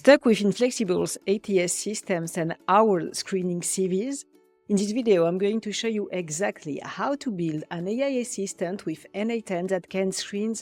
Stuck with Inflexible's ATS systems and our screening CVs? In this video, I'm going to show you exactly how to build an AI assistant with n8n that can screen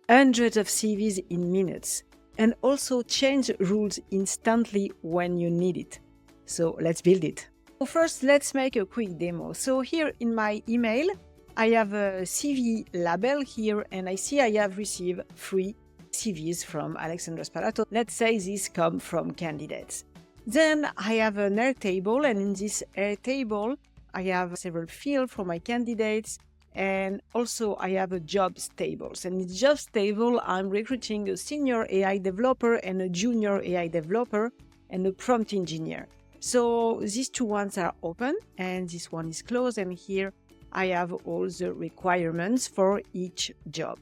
hundreds of CVs in minutes and also change rules instantly when you need it. So let's build it. So first, let's make a quick demo. So here in my email, I have a CV label here, and I see I have received 3 CVs from Alexandra Spalato. Let's say these come from candidates. Then I have an Airtable, and in this Airtable, I have several fields for my candidates, and also I have a jobs tables. And in the jobs table, I'm recruiting a senior AI developer and a junior AI developer and a prompt engineer. So these 2 ones are open, and this one is closed, and here I have all the requirements for each job.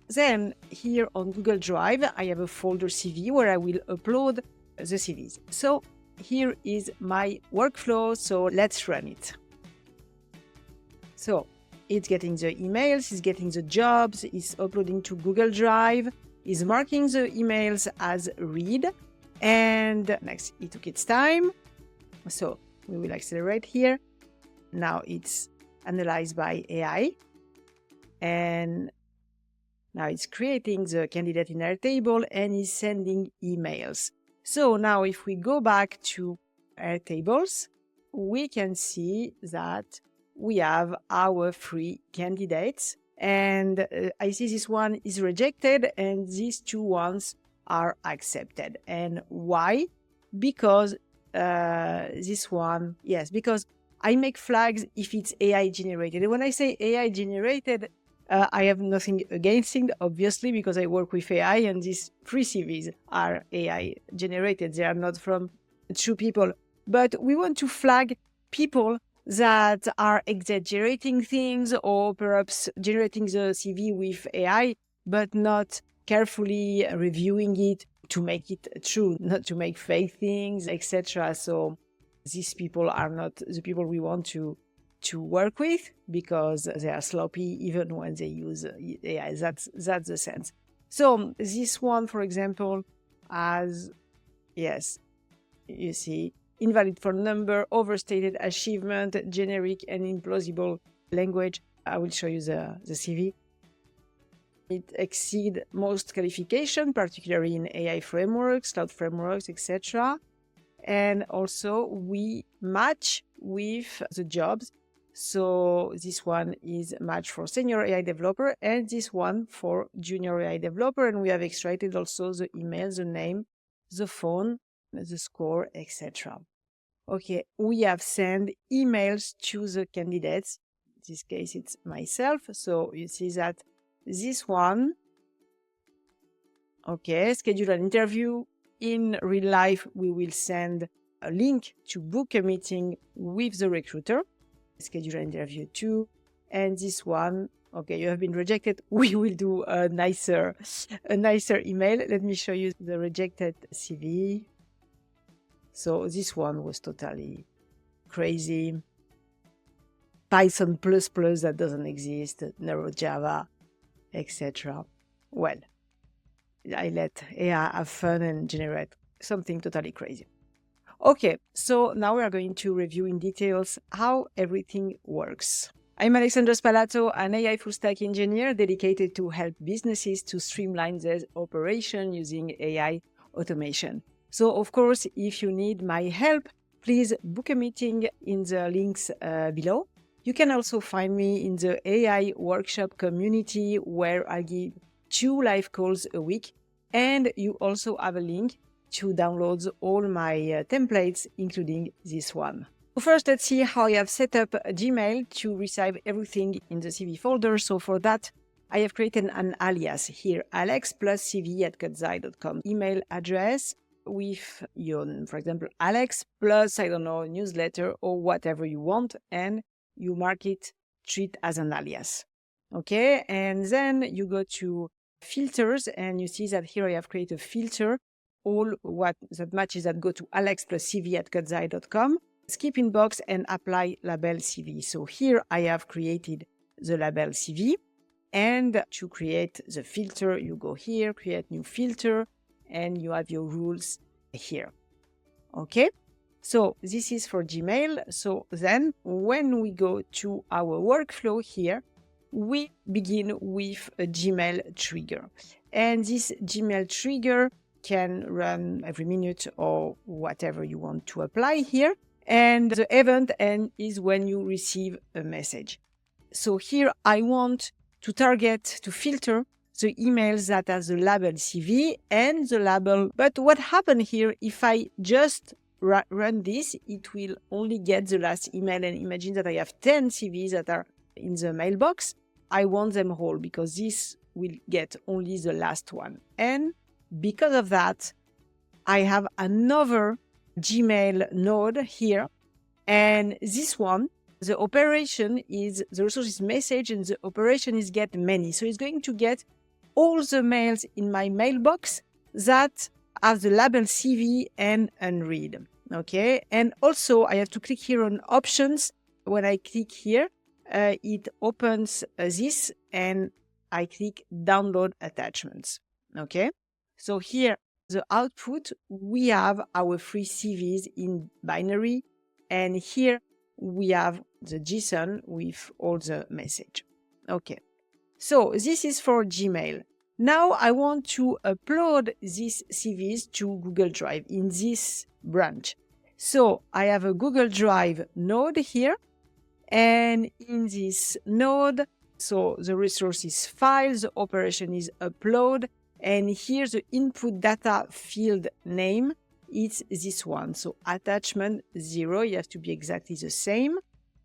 Then here on Google Drive, I have a folder CV where I will upload the CVs. So here is my workflow, so let's run it. So it's getting the emails, it's getting the jobs, it's uploading to Google Drive, it's marking the emails as read, and next, it took its time. So we will accelerate here. Now it's analyzed by AI, and now it's creating the candidate in Airtable and is sending emails. So now if we go back to Airtables, we can see that we have our 3 candidates, and I see this one is rejected and these 2 ones are accepted. And why? Because this one, yes, because I make flags if it's AI generated. And when I say AI generated, I have nothing against it, obviously, because I work with AI and these 3 CVs are AI generated. They are not from true people. But we want to flag people that are exaggerating things or perhaps generating the CV with AI, but not carefully reviewing it to make it true, not to make fake things, etc. So these people are not the people we want to work with because they are sloppy even when they use AI. That's the sense. So this one, for example, has, yes, you see, invalid phone number, overstated achievement, generic and implausible language. I will show you the CV. It exceeds most qualification, particularly in AI frameworks, cloud frameworks, etc. And also we match with the jobs. So this one is matched for senior AI developer and this one for junior AI developer. And we have extracted also the email, the name, the phone, the score, etc. Okay, we have sent emails to the candidates. In this case, it's myself. So you see that this one, okay, schedule an interview. In real life, we will send a link to book a meeting with the recruiter. Schedule an interview too. And this one, okay, you have been rejected. We will do a nicer email. Let me show you the rejected CV. So this one was totally crazy. Python++ that doesn't exist, Neuro Java, etc. Well, I let AI have fun and generate something totally crazy. Okay, so now we are going to review in details how everything works. I'm Alexandra Spalato, an AI full-stack engineer dedicated to help businesses to streamline their operation using AI automation. So, of course, if you need my help, please book a meeting in the links below. You can also find me in the AI workshop community where I give 2 live calls a week, and you also have a link to download all my templates, including this one. First, let's see how I have set up Gmail to receive everything in the CV folder. So for that, I have created an alias here, alex plus cv@kutzai.com email address with your, for example, Alex plus, I don't know, newsletter or whatever you want, and you mark it, treat as an alias. Okay, and then you go to filters and you see that here I have created a filter. All what that matches that go to alex plus cv@kutzai.com, skip inbox and apply label CV. So here I have created the label CV, and to create the filter, you go here, create new filter, and you have your rules here. Okay, so this is for Gmail. So then when we go to our workflow here, we begin with a Gmail trigger. And this Gmail trigger can run every minute or whatever you want to apply here. And the event end is when you receive a message. So here I want to filter the emails that has the label CV and the label. But what happened here, if I just run this, it will only get the last email. And imagine that I have 10 CVs that are in the mailbox. I want them all because this will get only the last one. And because of that, I have another Gmail node here. And this one, the operation is the resources message and the operation is get many. So it's going to get all the mails in my mailbox that have the label CV and unread. Okay. And also I have to click here on options. When I click here, it opens this and I click download attachments. Okay. So here, the output, we have our free CVs in binary. And here we have the JSON with all the message. Okay. So this is for Gmail. Now I want to upload these CVs to Google Drive in this branch. So I have a Google Drive node here. And in this node, so the resources file, the operation is upload. And here the input data field name, it's this one. So attachment 0, you have to be exactly the same.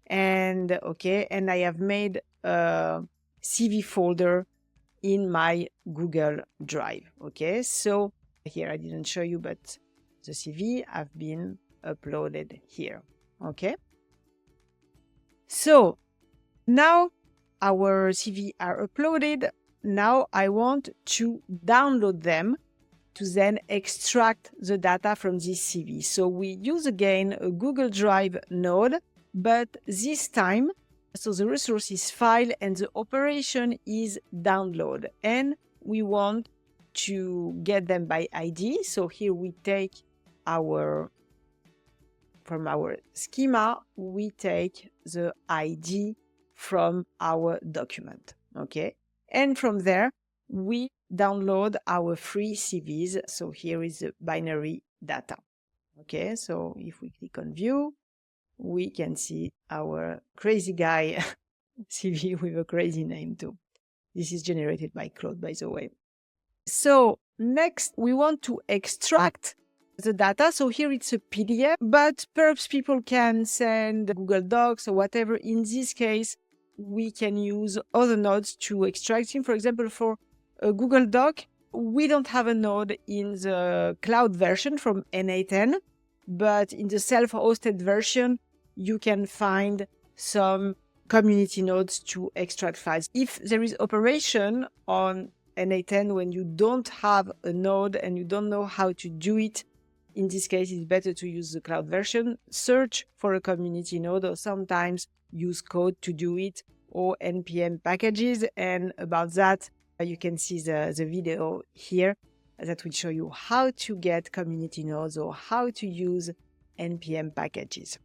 And okay, and I have made a CV folder in my Google Drive. Okay, so here I didn't show you, but the CV have been uploaded here. Okay. So now our CV are uploaded. Now I want to download them to then extract the data from this CV. So we use again a Google Drive node, but this time, so the resources file and the operation is download. And we want to get them by ID. So here we take from our schema, we take the ID from our document. Okay. And from there, we download our free CVs. So here is the binary data. Okay, so if we click on view, we can see our crazy guy CV with a crazy name too. This is generated by Claude, by the way. So next, we want to extract the data. So here it's a PDF, but perhaps people can send Google Docs or whatever. In this case, we can use other nodes to extract it. For example, for a Google Doc, we don't have a node in the cloud version from N8N, but in the self-hosted version, you can find some community nodes to extract files. If there is operation on N8N when you don't have a node and you don't know how to do it, in this case, it's better to use the cloud version. Search for a community node or sometimes use code to do it or NPM packages. And about that, you can see the video here that will show you how to get community nodes or how to use NPM packages.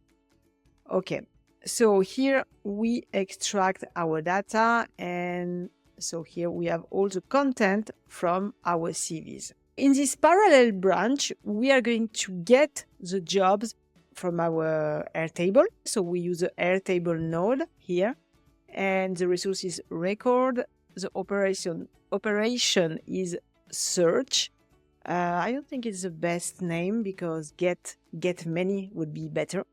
Okay, so here we extract our data. And so here we have all the content from our CVs. In this parallel branch, we are going to get the jobs from our Airtable. So we use the Airtable node here and the resources record. The operation is search. I don't think it's the best name because get many would be better.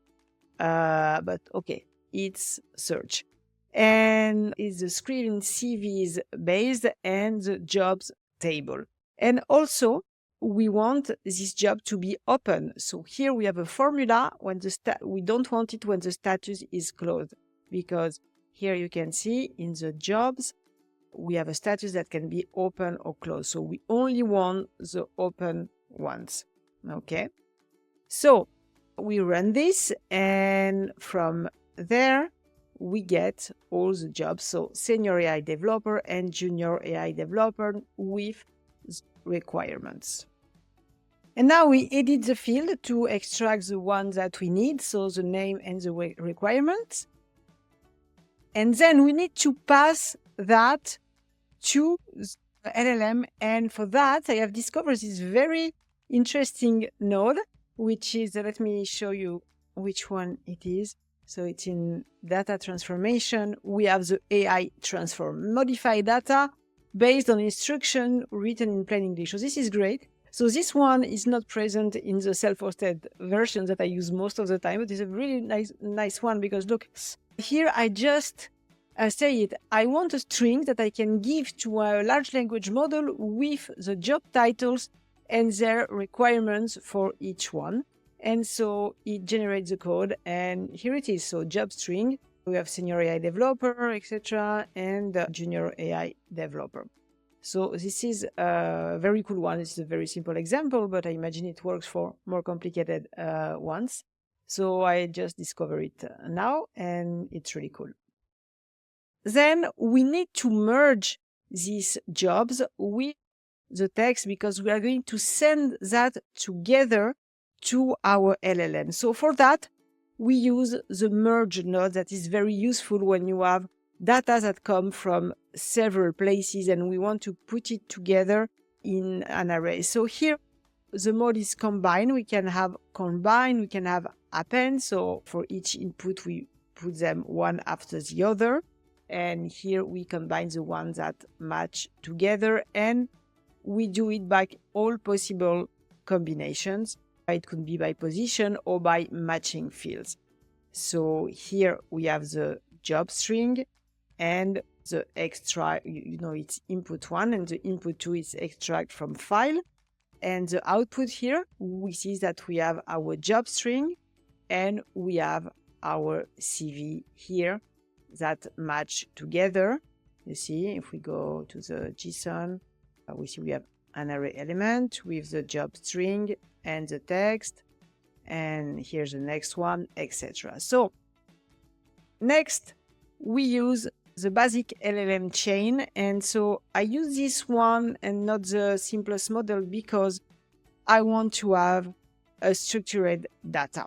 But okay, it's search. And it's the screen CVs based and the jobs table. And also, we want this job to be open. So here we have a formula when we don't want it when the status is closed, because here you can see in the jobs, we have a status that can be open or closed. So we only want the open ones. Okay. So we run this and from there, we get all the jobs. So senior AI developer and junior AI developer with requirements. And now we edit the field to extract the ones that we need, so the name and the requirements. And then we need to pass that to the LLM. And for that, I have discovered this very interesting node, which is, let me show you which one it is. So it's in data transformation. We have the AI transform, modify data based on instruction written in plain English. So this is great. So this one is not present in the self-hosted version that I use most of the time, but it's a really nice one because look, here I just say it. I want a string that I can give to a large language model with the job titles and their requirements for each one. And so it generates the code, and here it is. So job string, we have senior AI developer, etc., and junior AI developer. So this is a very cool one. This is a very simple example, but I imagine it works for more complicated ones. So I just discovered it now, and it's really cool. Then we need to merge these jobs with the text because we are going to send that together to our LLM. So for that, we use the merge node that is very useful when you have data that come from several places and we want to put it together in an array. So here, the mode is combine. We can have combine, we can have append. So for each input, we put them one after the other. And here we combine the ones that match together, and we do it by all possible combinations. It could be by position or by matching fields. So here we have the job string and the extract, it's input 1 and the input 2 is extract from file. And the output here, we see that we have our job string and we have our CV here that match together. You see, if we go to the JSON, we see we have an array element with the job string and the text, and here's the next one, etc. So next, we use the basic LLM chain, and so I use this one and not the simplest model because I want to have a structured data.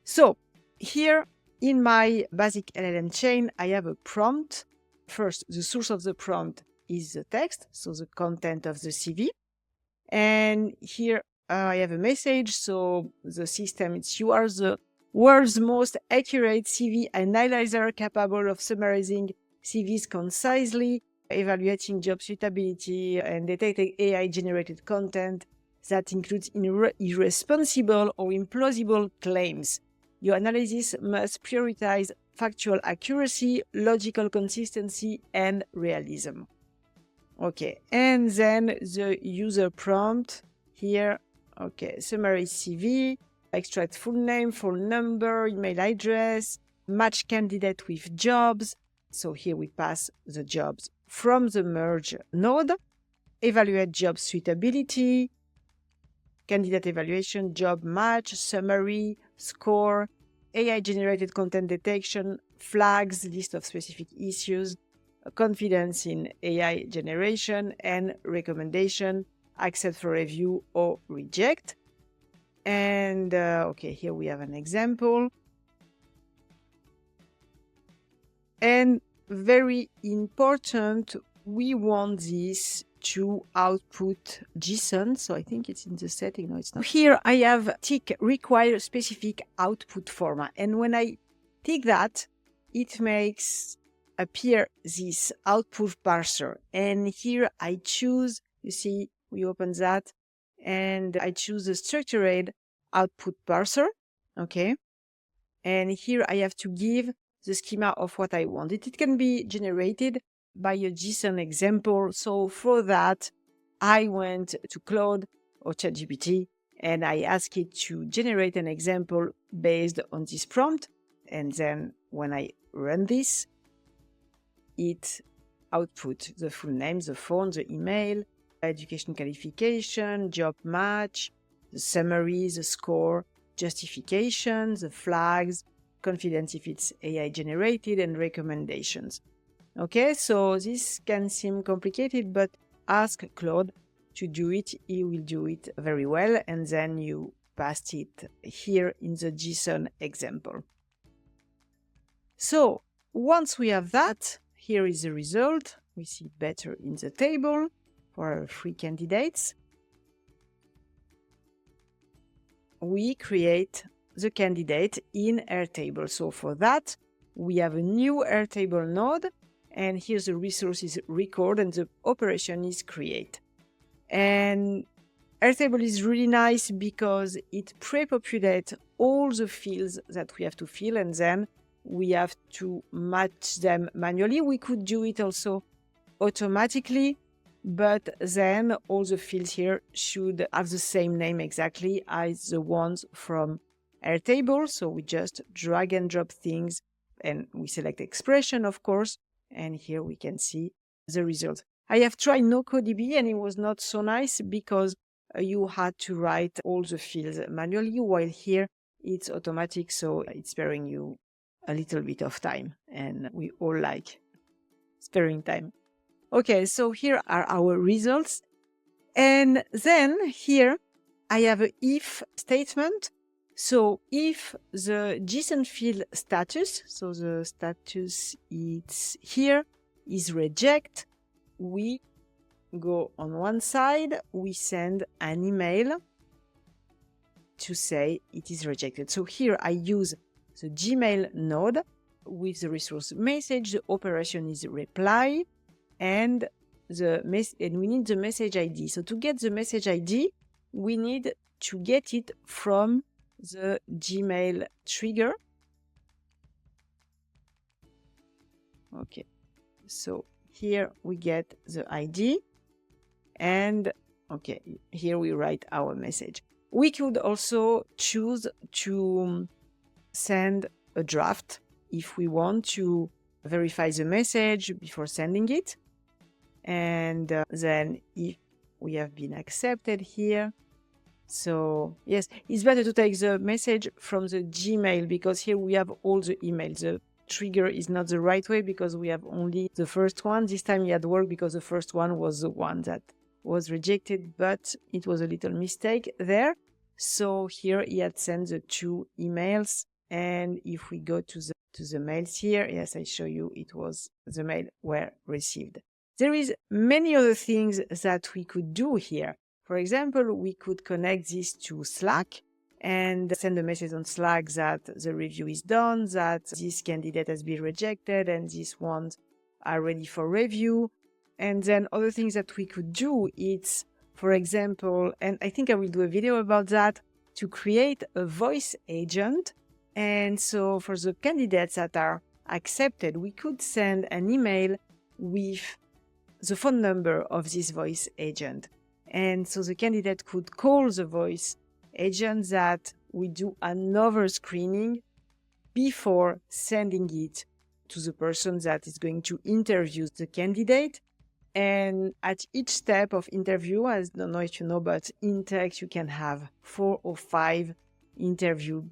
So here in my basic LLM chain, I have a prompt. First, the source of the prompt is the text, so the content of the CV. And here I have a message. So the system, you are the world's most accurate CV analyzer capable of summarizing CVs concisely, evaluating job suitability, and detecting AI-generated content that includes irresponsible or implausible claims. Your analysis must prioritize factual accuracy, logical consistency, and realism. Okay, and then the user prompt here. Okay, summary CV, extract full name, phone number, email address, match candidate with jobs. So here we pass the jobs from the merge node, evaluate job suitability, candidate evaluation, job match, summary, score, AI-generated content detection, flags, list of specific issues, confidence in AI generation, and recommendation, accept for review or reject. And okay, here we have an example. And very important, we want this to output JSON. So I think it's in the setting. No, it's not. Here I have tick require specific output format. And when I tick that, it makes appear this output parser. And here I choose, you see, we open that and I choose the structured output parser. Okay. And here I have to give the schema of what I want. It can be generated by a JSON example. So for that, I went to Claude or ChatGPT and I asked it to generate an example based on this prompt. And then when I run this, it output the full name, the phone, the email, education qualification, job match, the summary, the score, justification, the flags, confidence if it's AI generated, and recommendations. Okay, so this can seem complicated, but ask Claude to do it, he will do it very well, and then you paste it here in the JSON example. So once we have that, here is the result. We see better in the table for our 3 candidates. We create the candidate in Airtable. So for that, we have a new Airtable node, and here's the resources record, and the operation is create. And Airtable is really nice because it pre-populates all the fields that we have to fill, and then we have to match them manually. We could do it also automatically, but then all the fields here should have the same name exactly as the ones from Airtable. So we just drag and drop things, and we select expression, of course, and here we can see the result. I have tried NoCoDB, and it was not so nice because you had to write all the fields manually, while here it's automatic, so it's sparing you a little bit of time, and we all like sparing time. Okay, so here are our results. And then here I have an if statement. So if the JSON field status, so the status it's here, is reject, we go on one side, we send an email to say it is rejected. So here I use the Gmail node with the resource message. The operation is reply, and we need the message ID. So to get the message ID, we need to get it from the Gmail trigger. Okay, so here we get the ID, and okay, here we write our message. We could also choose to send a draft if we want to verify the message before sending it. And then if we have been accepted here, so yes, it's better to take the message from the Gmail because here we have all the emails. The trigger is not the right way because we have only the first one. This time it had worked because the first one was the one that was rejected, but it was a little mistake there. So here he had sent the 2 emails, and if we go to the mails here, yes, I show you it was the mail were received. There is many other things that we could do here. For example, we could connect this to Slack and send a message on Slack that the review is done, that this candidate has been rejected, and these ones are ready for review. And then other things that we could do, it's, for example, and I think I will do a video about that, to create a voice agent. And so for the candidates that are accepted, we could send an email with the phone number of this voice agent. And so the candidate could call the voice agent, that we do another screening before sending it to the person that is going to interview the candidate. And at each step of interview, I don't know if you know, but in tech, you can have 4 or 5 interviews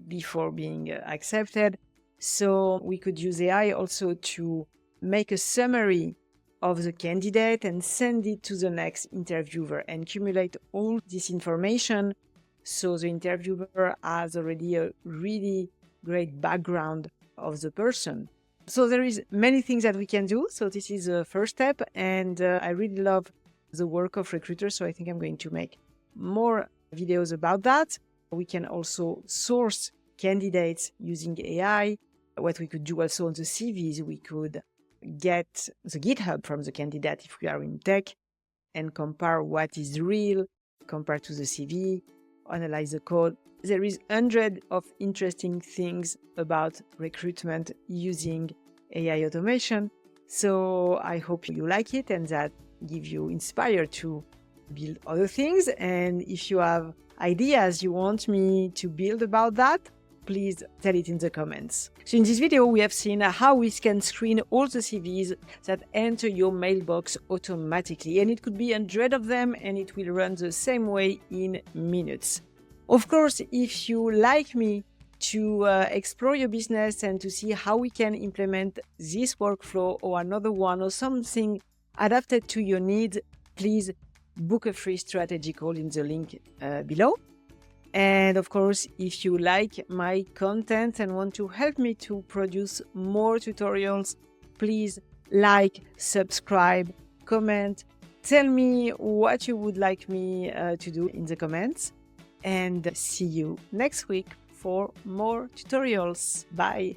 before being accepted. So we could use AI also to make a summary of the candidate and send it to the next interviewer and accumulate all this information. So the interviewer has already a really great background of the person. So there is many things that we can do. So this is the first step, and I really love the work of recruiters. So I think I'm going to make more videos about that. We can also source candidates using AI. What we could do also on the CVs, we could get the GitHub from the candidate if we are in tech and compare what is real compared to the CV, analyze the code. There is 100 of interesting things about recruitment using AI automation. So I hope you like it and that give you inspired to build other things. And if you have ideas you want me to build about that, please tell it in the comments. So in this video, we have seen how we can screen all the CVs that enter your mailbox automatically. And it could be 100 of them, and it will run the same way in minutes. Of course, if you like me to explore your business and to see how we can implement this workflow or another one or something adapted to your needs, please book a free strategy call in the link below. And of course, if you like my content and want to help me to produce more tutorials, please like, subscribe, comment, tell me what you would like me to do in the comments, and see you next week for more tutorials. Bye!